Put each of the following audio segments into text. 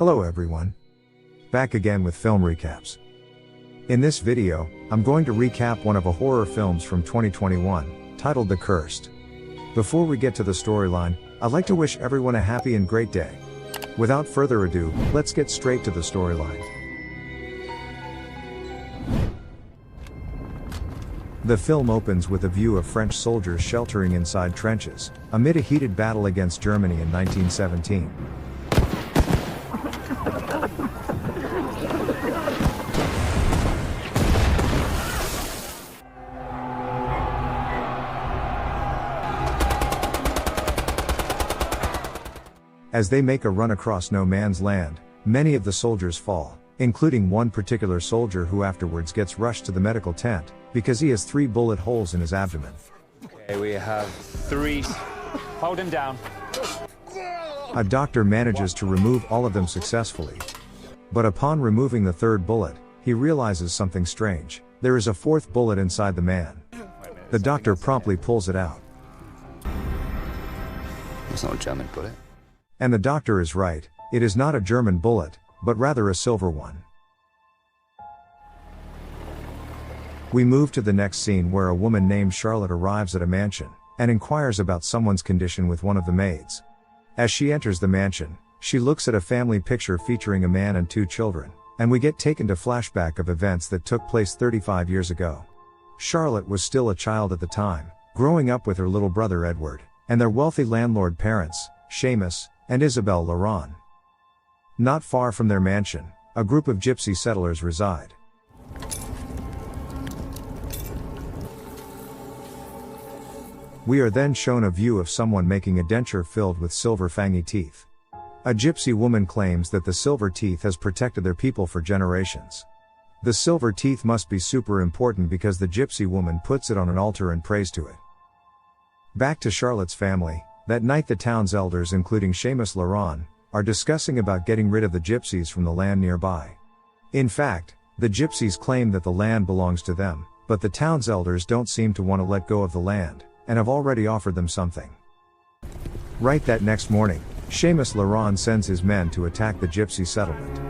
Hello everyone. Back again with film recaps. In this video, I'm going to recap one of the horror films from 2021, titled The Cursed. Before we get to the storyline, I'd like to wish everyone a happy and great day. Without further ado, let's get straight to the storyline. The film opens with a view of French soldiers sheltering inside trenches, amid a heated battle against Germany in 1917. As they make a run across no man's land, many of the soldiers fall, including one particular soldier who afterwards gets rushed to the medical tent, because he has 3 bullet holes in his abdomen. Okay, we have 3. Hold him down. A doctor manages to remove all of them successfully. But upon removing the 3rd bullet, he realizes something strange. There is a 4th bullet inside the man. The doctor promptly pulls it out. It's not a German bullet. And the doctor is right, it is not a German bullet, but rather a silver one. We move to the next scene where a woman named Charlotte arrives at a mansion, and inquires about someone's condition with one of the maids. As she enters the mansion, she looks at a family picture featuring a man and 2 children, and we get taken to flashback of events that took place 35 years ago. Charlotte was still a child at the time, growing up with her little brother Edward, and their wealthy landlord parents, Seamus and Isabelle Laurent. Not far from their mansion, a group of gypsy settlers reside. We are then shown a view of someone making a denture filled with silver fangy teeth. A gypsy woman claims that the silver teeth has protected their people for generations. The silver teeth must be super important because the gypsy woman puts it on an altar and prays to it. Back to Charlotte's family. That night the town's elders, including Seamus Laurent, are discussing about getting rid of the gypsies from the land nearby. In fact, the gypsies claim that the land belongs to them, but the town's elders don't seem to want to let go of the land, and have already offered them something. Right that next morning, Seamus Laurent sends his men to attack the gypsy settlement.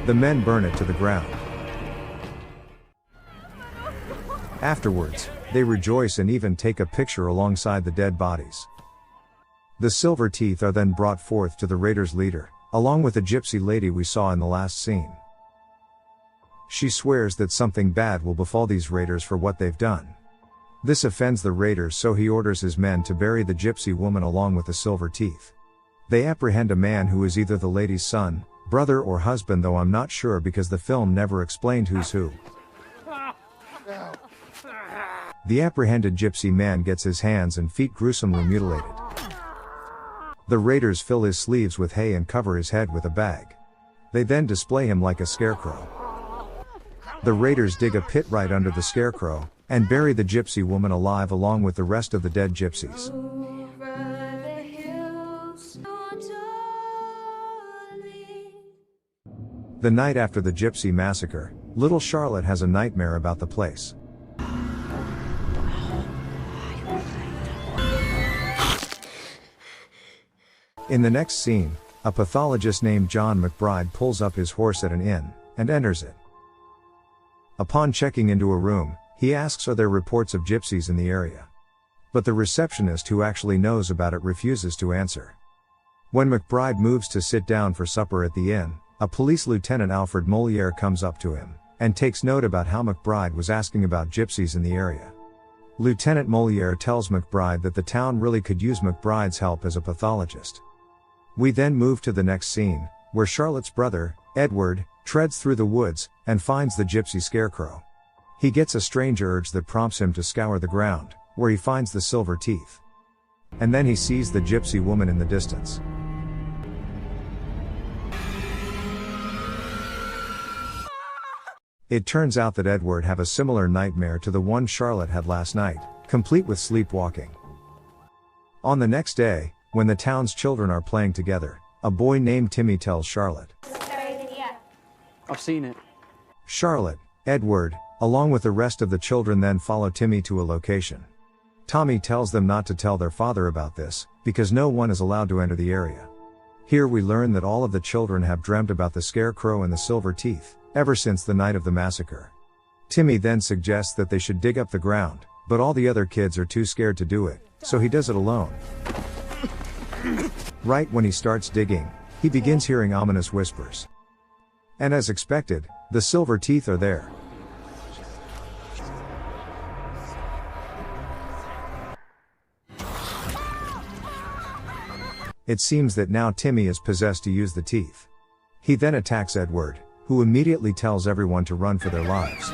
The men burn it to the ground. Afterwards, they rejoice and even take a picture alongside the dead bodies. The silver teeth are then brought forth to the raiders' leader, along with the gypsy lady we saw in the last scene. She swears that something bad will befall these raiders for what they've done. This offends the raiders, so he orders his men to bury the gypsy woman along with the silver teeth. They apprehend a man who is either the lady's son, brother or husband, though I'm not sure because the film never explained who's who. The apprehended gypsy man gets his hands and feet gruesomely mutilated. The raiders fill his sleeves with hay and cover his head with a bag. They then display him like a scarecrow. The raiders dig a pit right under the scarecrow, and bury the gypsy woman alive along with the rest of the dead gypsies. The night after the gypsy massacre, little Charlotte has a nightmare about the place. In the next scene, a pathologist named John McBride pulls up his horse at an inn, and enters it. Upon checking into a room, he asks are there reports of gypsies in the area. But the receptionist who actually knows about it refuses to answer. When McBride moves to sit down for supper at the inn, a police lieutenant Alfred Moliere comes up to him, and takes note about how McBride was asking about gypsies in the area. Lieutenant Moliere tells McBride that the town really could use McBride's help as a pathologist. We then move to the next scene, where Charlotte's brother, Edward, treads through the woods, and finds the gypsy scarecrow. He gets a strange urge that prompts him to scour the ground, where he finds the silver teeth. And then he sees the gypsy woman in the distance. It turns out that Edward had a similar nightmare to the one Charlotte had last night, complete with sleepwalking. On the next day, when the town's children are playing together, a boy named Timmy tells Charlotte, I've seen it. Charlotte, Edward, along with the rest of the children then follow Timmy to a location. Tommy tells them not to tell their father about this, because no one is allowed to enter the area. Here we learn that all of the children have dreamt about the scarecrow and the silver teeth, ever since the night of the massacre. Timmy then suggests that they should dig up the ground, but all the other kids are too scared to do it, so he does it alone. Right when he starts digging, he begins hearing ominous whispers. And as expected, the silver teeth are there. It seems that now Timmy is possessed to use the teeth. He then attacks Edward, who immediately tells everyone to run for their lives.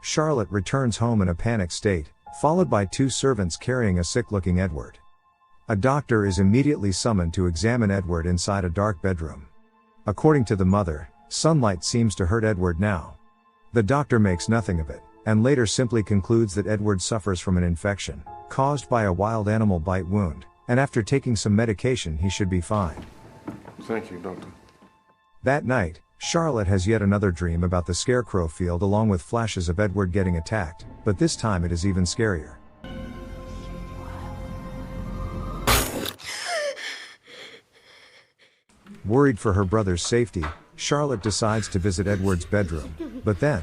Charlotte returns home in a panicked state, followed by two servants carrying a sick-looking Edward. A doctor is immediately summoned to examine Edward inside a dark bedroom. According to the mother, sunlight seems to hurt Edward now. The doctor makes nothing of it, and later simply concludes that Edward suffers from an infection, caused by a wild animal bite wound, and after taking some medication he should be fine. Thank you, doctor. That night, Charlotte has yet another dream about the scarecrow field along with flashes of Edward getting attacked, but this time it is even scarier. Worried for her brother's safety, Charlotte decides to visit Edward's bedroom, but then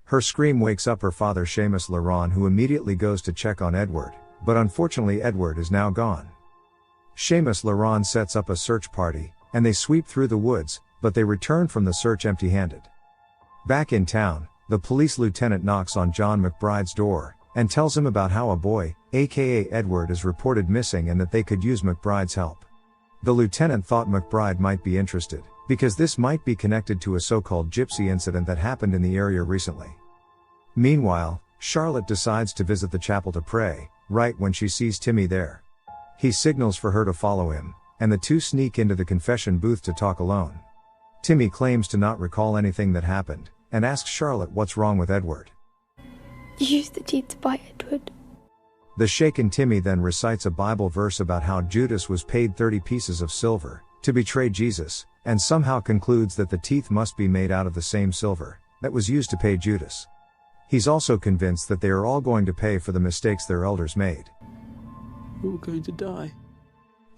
her scream wakes up her father Seamus Laurent, who immediately goes to check on Edward, but unfortunately Edward is now gone. Seamus Laurent sets up a search party, and they sweep through the woods, but they return from the search empty-handed. Back in town, the police lieutenant knocks on John McBride's door, and tells him about how a boy, aka Edward, is reported missing and that they could use McBride's help. The lieutenant thought McBride might be interested, because this might be connected to a so-called gypsy incident that happened in the area recently. Meanwhile, Charlotte decides to visit the chapel to pray, right when she sees Timmy there. He signals for her to follow him, and the two sneak into the confession booth to talk alone. Timmy claims to not recall anything that happened, and asks Charlotte what's wrong with Edward. You used the teeth to buy Edward. The shaken Timmy then recites a Bible verse about how Judas was paid 30 pieces of silver to betray Jesus, and somehow concludes that the teeth must be made out of the same silver that was used to pay Judas. He's also convinced that they are all going to pay for the mistakes their elders made. We're all going to die.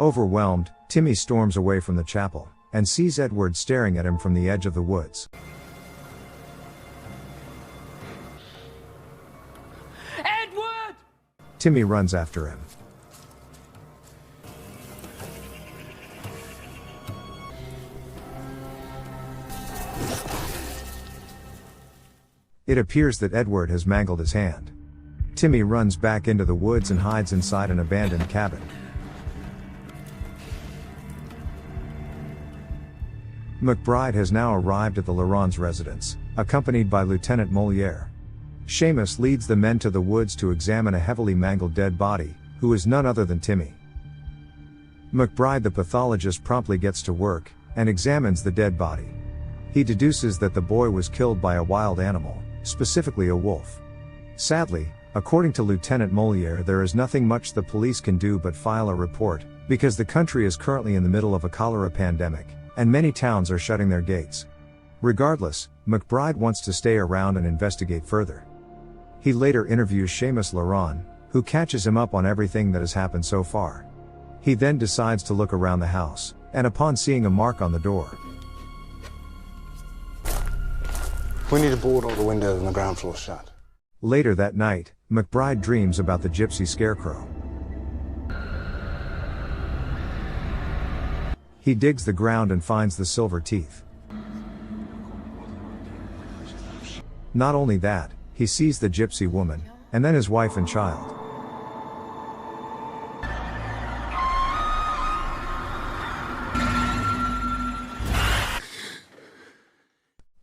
Overwhelmed, Timmy storms away from the chapel, and sees Edward staring at him from the edge of the woods. Edward! Timmy runs after him. It appears that Edward has mangled his hand. Timmy runs back into the woods and hides inside an abandoned cabin. McBride has now arrived at the Laurent's residence, accompanied by Lieutenant Moliere. Seamus leads the men to the woods to examine a heavily mangled dead body, who is none other than Timmy. McBride the pathologist promptly gets to work, and examines the dead body. He deduces that the boy was killed by a wild animal, specifically a wolf. Sadly, according to Lieutenant Moliere, there is nothing much the police can do but file a report, because the country is currently in the middle of a cholera pandemic, and many towns are shutting their gates. Regardless, McBride wants to stay around and investigate further. He later interviews Seamus Laurent, who catches him up on everything that has happened so far. He then decides to look around the house, and upon seeing a mark on the door, we need to board all the windows on the ground floor shut. Later that night, McBride dreams about the gypsy scarecrow. He digs the ground and finds the silver teeth. Not only that, he sees the gypsy woman, and then his wife and child.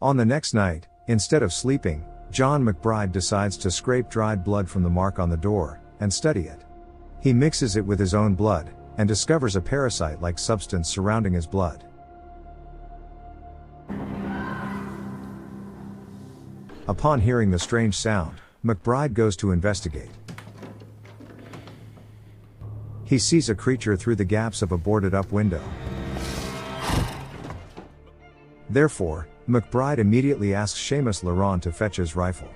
On the next night, instead of sleeping, John McBride decides to scrape dried blood from the mark on the door, and study it. He mixes it with his own blood, and discovers a parasite-like substance surrounding his blood. Upon hearing the strange sound, McBride goes to investigate. He sees a creature through the gaps of a boarded-up window. Therefore, McBride immediately asks Seamus Laurent to fetch his rifle.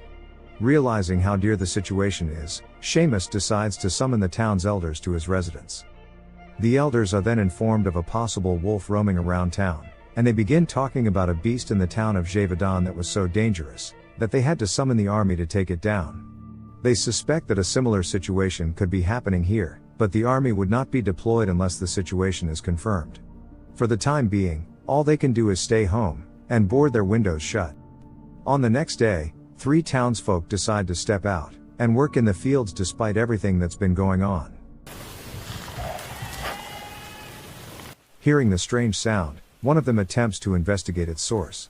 Realizing how dire the situation is, Seamus decides to summon the town's elders to his residence. The elders are then informed of a possible wolf roaming around town, and they begin talking about a beast in the town of Gévaudan that was so dangerous, that they had to summon the army to take it down. They suspect that a similar situation could be happening here, but the army would not be deployed unless the situation is confirmed. For the time being, all they can do is stay home, and board their windows shut. On the next day, 3 townsfolk decide to step out, and work in the fields despite everything that's been going on. Hearing the strange sound, one of them attempts to investigate its source.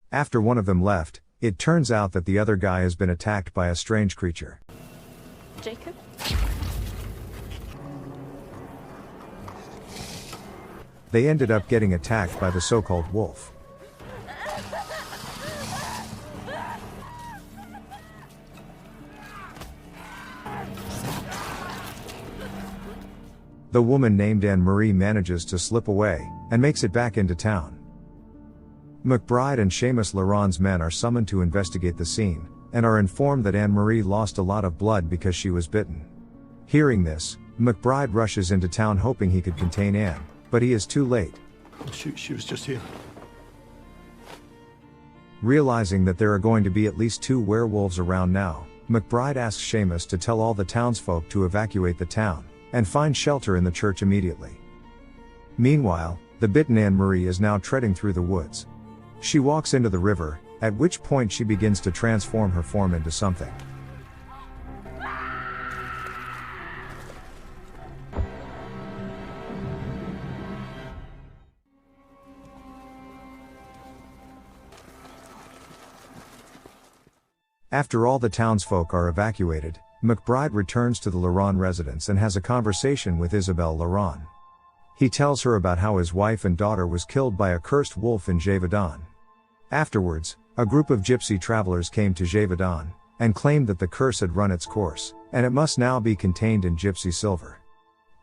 After one of them left, it turns out that the other guy has been attacked by a strange creature. Jacob? They ended up getting attacked by the so-called wolf. The woman named Anne-Marie manages to slip away, and makes it back into town. McBride and Seamus Laurent's men are summoned to investigate the scene, and are informed that Anne-Marie lost a lot of blood because she was bitten. Hearing this, McBride rushes into town hoping he could contain Anne, but he is too late. She was just here. Realizing that there are going to be at least 2 werewolves around now, McBride asks Seamus to tell all the townsfolk to evacuate the town, and find shelter in the church immediately. Meanwhile, the bitten Anne-Marie is now treading through the woods. She walks into the river, at which point she begins to transform her form into something. After all the townsfolk are evacuated, McBride returns to the Laurent residence and has a conversation with Isabelle Laurent. He tells her about how his wife and daughter was killed by a cursed wolf in Gévaudan. Afterwards, a group of gypsy travelers came to Gévaudan, and claimed that the curse had run its course, and it must now be contained in gypsy silver.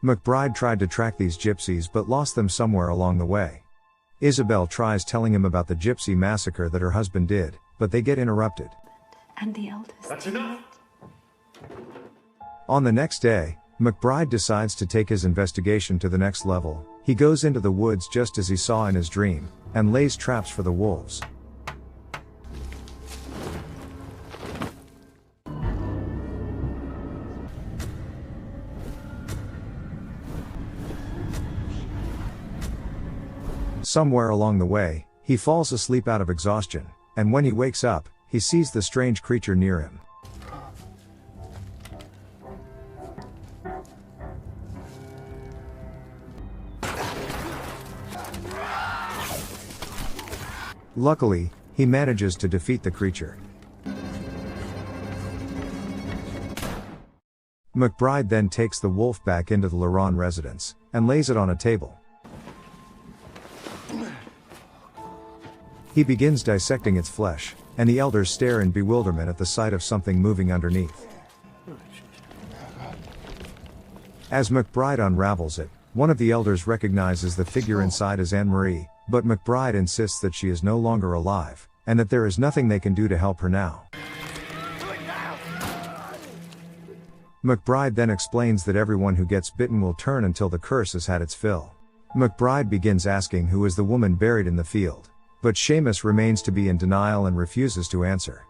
McBride tried to track these gypsies but lost them somewhere along the way. Isabelle tries telling him about the gypsy massacre that her husband did, but they get interrupted. And the elders. That's enough! On the next day, McBride decides to take his investigation to the next level. He goes into the woods just as he saw in his dream, and lays traps for the wolves. Somewhere along the way, he falls asleep out of exhaustion, and when he wakes up, he sees the strange creature near him. Luckily, he manages to defeat the creature. McBride then takes the wolf back into the Laurent residence, and lays it on a table. He begins dissecting its flesh, and the elders stare in bewilderment at the sight of something moving underneath. As McBride unravels it, one of the elders recognizes the figure inside as Anne-Marie, but McBride insists that she is no longer alive, and that there is nothing they can do to help her now. McBride then explains that everyone who gets bitten will turn until the curse has had its fill. McBride begins asking who is the woman buried in the field, but Seamus remains to be in denial and refuses to answer.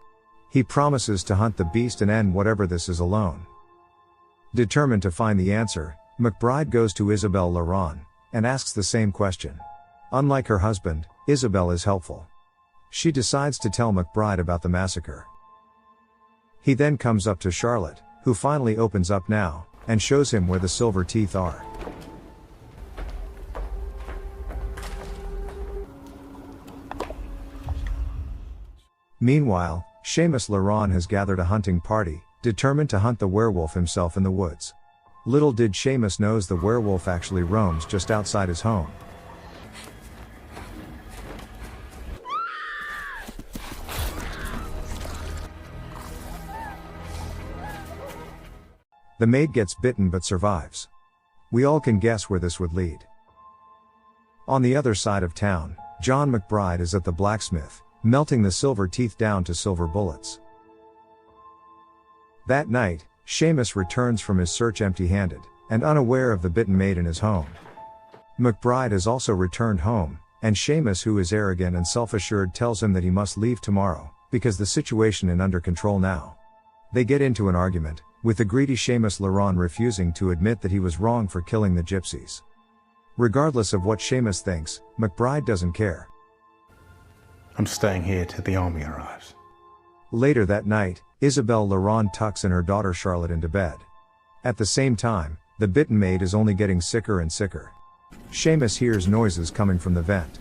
He promises to hunt the beast and end whatever this is alone. Determined to find the answer, McBride goes to Isabelle Laurent, and asks the same question. Unlike her husband, Isabelle is helpful. She decides to tell McBride about the massacre. He then comes up to Charlotte, who finally opens up now, and shows him where the silver teeth are. Meanwhile, Seamus Laurent has gathered a hunting party, determined to hunt the werewolf himself in the woods. Little did Seamus knows the werewolf actually roams just outside his home. The maid gets bitten but survives. We all can guess where this would lead. On the other side of town, John McBride is at the blacksmith, melting the silver teeth down to silver bullets. That night, Seamus returns from his search empty-handed, and unaware of the bitten maid in his home. McBride has also returned home, and Seamus, who is arrogant and self-assured, tells him that he must leave tomorrow, because the situation is under control now. They get into an argument, with the greedy Seamus Laurent refusing to admit that he was wrong for killing the gypsies. Regardless of what Seamus thinks, McBride doesn't care. I'm staying here till the army arrives. Later that night, Isabelle Laurent tucks in her daughter Charlotte into bed. At the same time, the bitten maid is only getting sicker and sicker. Seamus hears noises coming from the vent.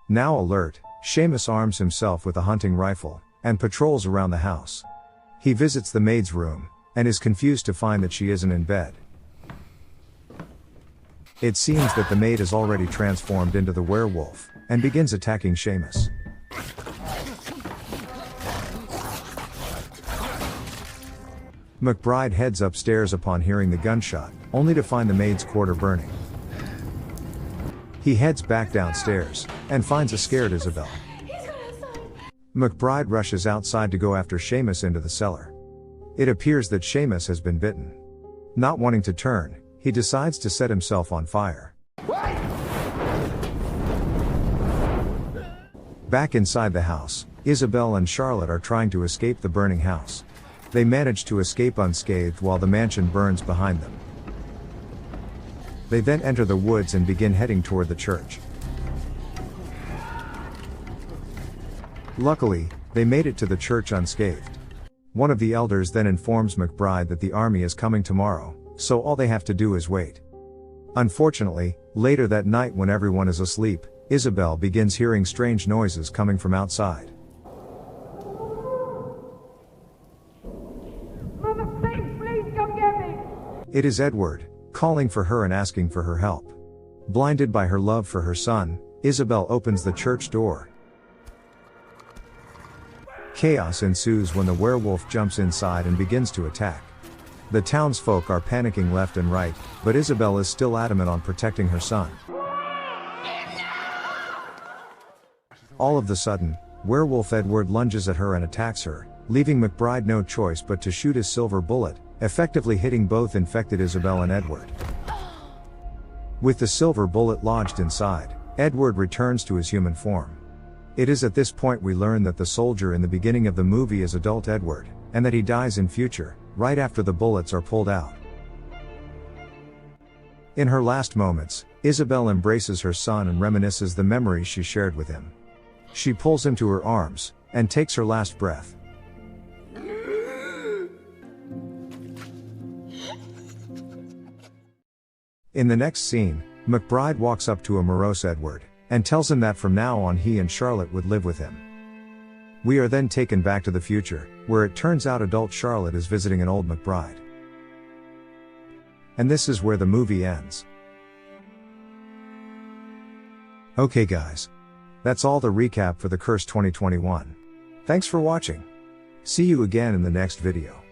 Now alert, Seamus arms himself with a hunting rifle, and patrols around the house. He visits the maid's room, and is confused to find that she isn't in bed. It seems that the maid is already transformed into the werewolf, and begins attacking Seamus. McBride heads upstairs upon hearing the gunshot, only to find the maid's quarter burning. He heads back downstairs, and finds a scared Isabelle. McBride rushes outside to go after Seamus into the cellar. It appears that Seamus has been bitten. Not wanting to turn, he decides to set himself on fire. Back inside the house, Isabelle and Charlotte are trying to escape the burning house. They manage to escape unscathed while the mansion burns behind them. They then enter the woods and begin heading toward the church. Luckily, they made it to the church unscathed. One of the elders then informs McBride that the army is coming tomorrow, so all they have to do is wait. Unfortunately, later that night when everyone is asleep, Isabelle begins hearing strange noises coming from outside. Mother, please come get me! It is Edward, calling for her and asking for her help. Blinded by her love for her son, Isabelle opens the church door. Chaos ensues when the werewolf jumps inside and begins to attack. The townsfolk are panicking left and right, but Isabelle is still adamant on protecting her son. All of a sudden, werewolf Edward lunges at her and attacks her, leaving McBride no choice but to shoot his silver bullet, effectively hitting both infected Isabelle and Edward. With the silver bullet lodged inside, Edward returns to his human form. It is at this point we learn that the soldier in the beginning of the movie is adult Edward, and that he dies in future, right after the bullets are pulled out. In her last moments, Isabelle embraces her son and reminisces the memories she shared with him. She pulls him to her arms, and takes her last breath. In the next scene, McBride walks up to a morose Edward, and tells him that from now on he and Charlotte would live with him. We are then taken back to the future, where it turns out adult Charlotte is visiting an old McBride. And this is where the movie ends. Okay guys. That's all the recap for The Curse 2021. Thanks for watching. See you again in the next video.